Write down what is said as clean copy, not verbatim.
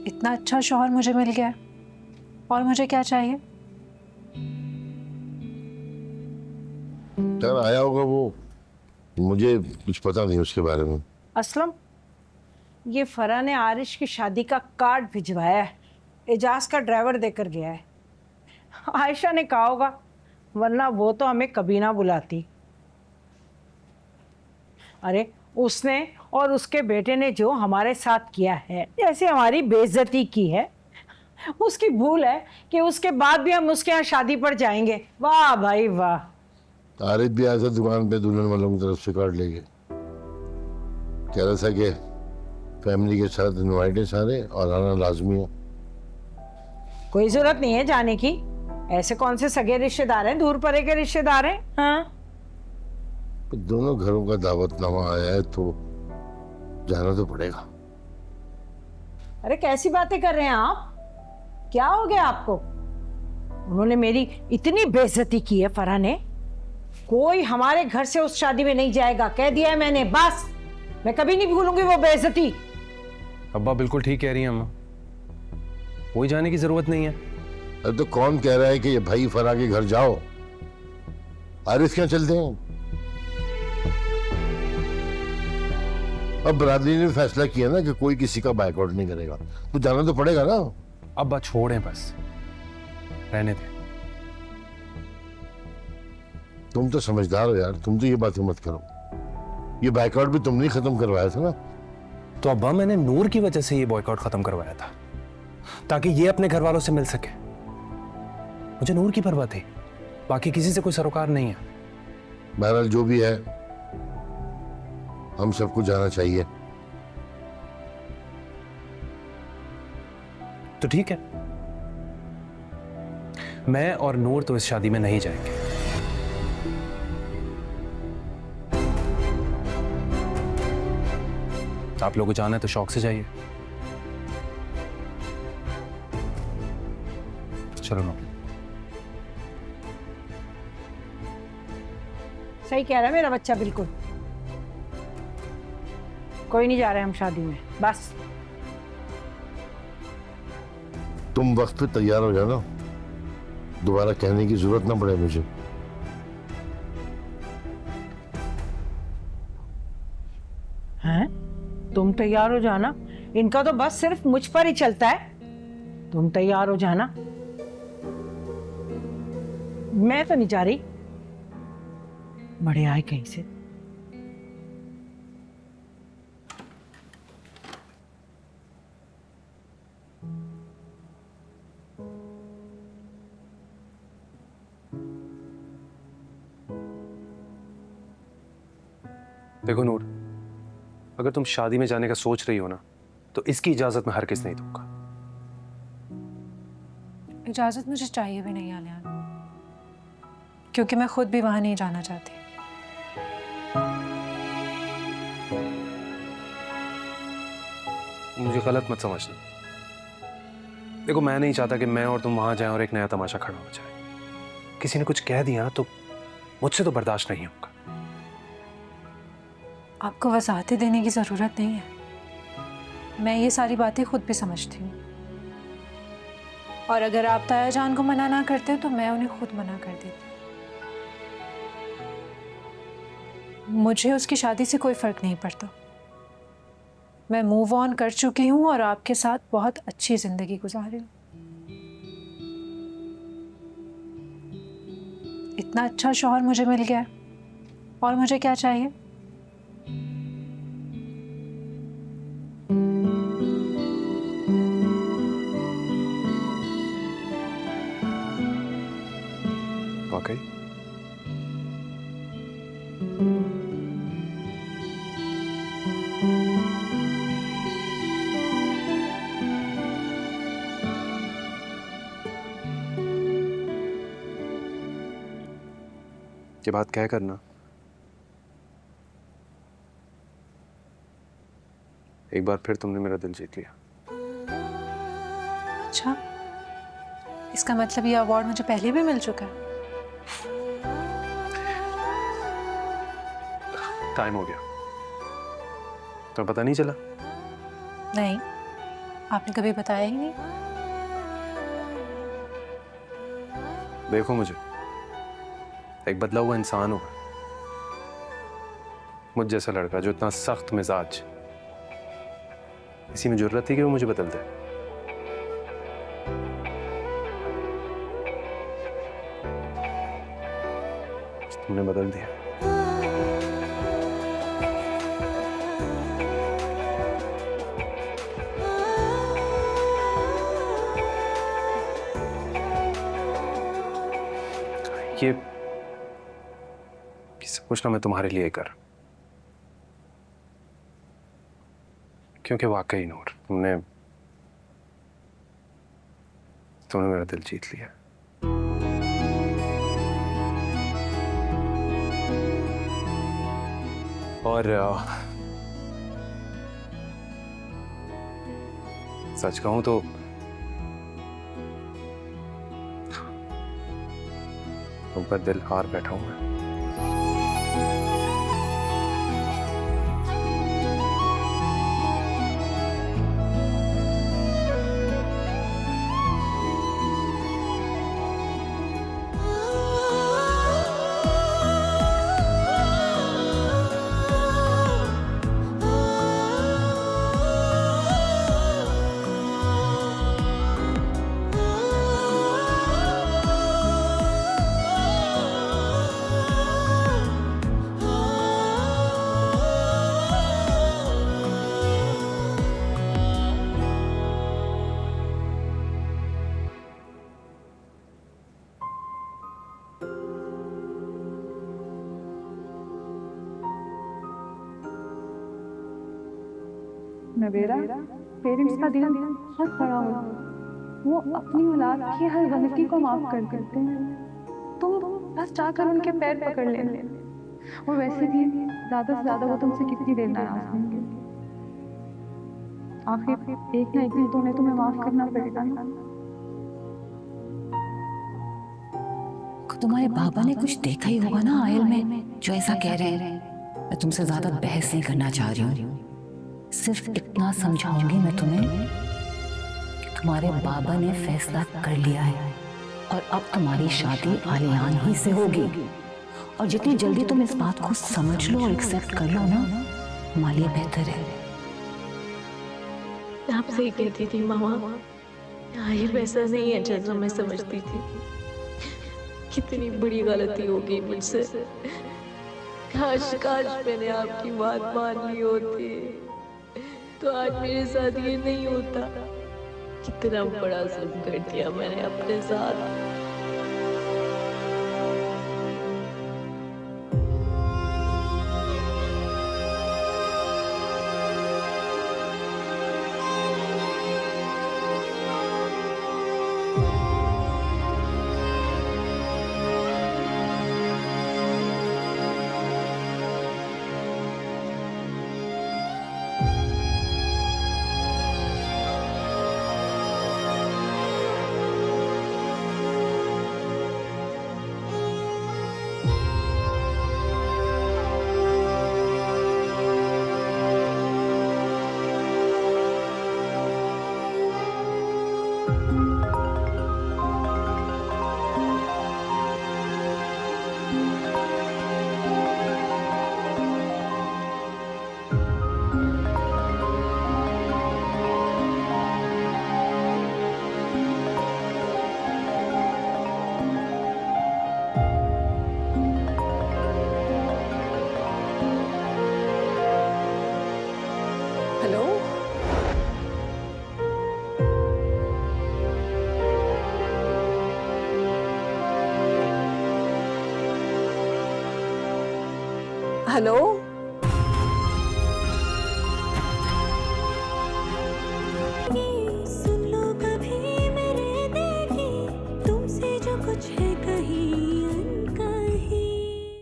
इतना अच्छा शौहर मुझे मिल गया और मुझे क्या चाहिए? कल आया होगा वो, मुझे कुछ पता नहीं उसके बारे में। असलम, ये फरा ने आरिश की शादी का कार्ड भिजवाया है, एजाज का ड्राइवर देकर गया है। आयशा ने कहा होगा, वरना वो तो हमें कभी ना बुलाती। अरे उसने और उसके बेटे ने जो हमारे साथ किया है, जैसे हमारी बेइज्जती की है, उसकी भूल है कि उसके बाद भी हम उसके यहाँ शादी पर जाएंगे। वाह भाई वाह। आरिफ भी आया था दुकान पे, दुल्हन वालों की तरफ से कार्ड लेके। कह रहा था कि फैमिली के साथ इनवाइट है सारे और आना लाजमी है। कोई जरूरत नहीं है जाने की, ऐसे कौन से सगे रिश्तेदार हैं, दूर परे के रिश्तेदार हैं। हाँ, दोनों घरों का दावतनामा आया है तो जाना तो पड़ेगा। अरे कैसी बातें कर रहे हैं आप? क्या हो गया आपको? उन्होंने मेरी इतनी बेइज्जती की है फरा ने, कोई हमारे घर से उस शादी में नहीं जाएगा, कह दिया है मैंने। बस मैं कभी नहीं भूलूंगी वो बेइज्जती। अब्बा बिल्कुल ठीक कह रही हैं अम्मा, कोई जाने की जरूरत नहीं है। अरे तो कौन कह रहा है कि ये भाई फरा के घर जाओ? आरिफ क्या चलते हैं? अब बरादरी ने फैसला किया ना कि कोई किसी का बाइकआउट नहीं करेगा, तो जाना तो पड़ेगा ना। अब्बा छोड़ें, बस रहने दें। तुम तो समझदार हो यार, तुम तो ये बातें मत करो। ये बाइकआउट भी तुमने ही खत्म करवाया था ना। तो अब्बा मैंने नूर की वजह से ये बॉयकॉट खत्म करवाया था, ताकि ये अपने घर वालों से मिल सके। मुझे नूर की परवाह थी, बाकी किसी से कोई सरोकार नहीं है। बहरहाल जो भी है, हम सबको जाना चाहिए। तो ठीक है, मैं और नूर तो इस शादी में नहीं जाएंगे। आप लोगों को जाना है तो शौक से जाइए। चलो ना। सही कह रहा है मेरा बच्चा, बिल्कुल। कोई नहीं जा रहे हम शादी में, बस। तुम वक्त पे तैयार हो जाना, दोबारा कहने की जरूरत ना पड़े मुझे। हैं? तुम तैयार हो जाना? इनका तो बस सिर्फ मुझ पर ही चलता है। तुम तैयार हो जाना? मैं तो नहीं जा रही। बड़े आए कहीं से। देखो नूर, अगर तुम शादी में जाने का सोच रही हो ना, तो इसकी इजाजत मैं हरगिज़ नहीं दूंगा। इजाजत मुझे चाहिए भी नहीं आलियान, क्योंकि मैं खुद भी वहां नहीं जाना चाहती। मुझे गलत मत समझना। देखो, मैं नहीं चाहता कि मैं और तुम वहां जाएं और एक नया तमाशा खड़ा हो जाए। किसी ने कुछ कह दिया ना तो मुझसे तो बर्दाश्त नहीं होगा। आपको वजाहतें देने की ज़रूरत नहीं है, मैं ये सारी बातें खुद भी समझती हूँ। और अगर आप ताया जान को मना ना करते तो मैं उन्हें खुद मना कर देती। मुझे उसकी शादी से कोई फ़र्क नहीं पड़ता। मैं मूव ऑन कर चुकी हूँ और आपके साथ बहुत अच्छी ज़िंदगी गुजारी हूँ। इतना अच्छा शौहर मुझे मिल गया और मुझे क्या चाहिए? वाकई ये बात क्या करना, एक बार फिर तुमने मेरा दिल जीत लिया। अच्छा, इसका मतलब ये अवार्ड मुझे पहले भी मिल चुका है। टाइम हो गया, तो पता नहीं चला? नहीं, आपने कभी बताया ही नहीं। देखो मुझे, एक बदला हुआ इंसान हूं, मुझ जैसा लड़का जो इतना सख्त मिजाज, इसी में जरूरत थी कि वो मुझे बदल दे। तुमने बदल दिया। ये सब कुछ ना मैं तुम्हारे लिए कर, क्योंकि वाकई नूर, तुमने मेरा दिल जीत लिया। और सच कहूं तो तुम पर दिल हार बैठा हूं मैं। नवेरा, पेरेंट्स का दिल बहुत बड़ा होता है। वो अपनी औलाद की हर गलती को माफ कर देते हैं। तुम बस जाकर उनके पैर पकड़ लेना। और वैसे भी ज्यादा से ज्यादा वो तुमसे कितनी देर नाराज होंगे। आखिर एक ना एक दिन तो उन्हें तुम्हें माफ करना पड़ेगा ना। तुम्हारे बाबा ने कुछ देखा ही होगा ना आयल में, जो ऐसा कह रहे हैं। मैं तुमसे ज्यादा बहस नहीं करना चाह रही हूँ, सिर्फ इतना समझाऊंगी मैं तुम्हें कि तुम्हारे बाबा ने फैसला कर लिया है और अब तुम्हारी शादी आलियान ही से होगी। और जितनी जल्दी तुम इस बात को समझ लो और एक्सेप्ट कर लो ना, हमारे लिए बेहतर है। आप सही कहती थी मामा, आहिर वैसा नहीं है जैसा मैं समझती थी। कितनी बड़ी गलती हो गई मुझसे। काश मैंने आपकी बात मान ली होती तो आज मेरे साथ ये नहीं होता। कितना बड़ा जुल्म कर दिया मैंने अपने साथ। हेलो।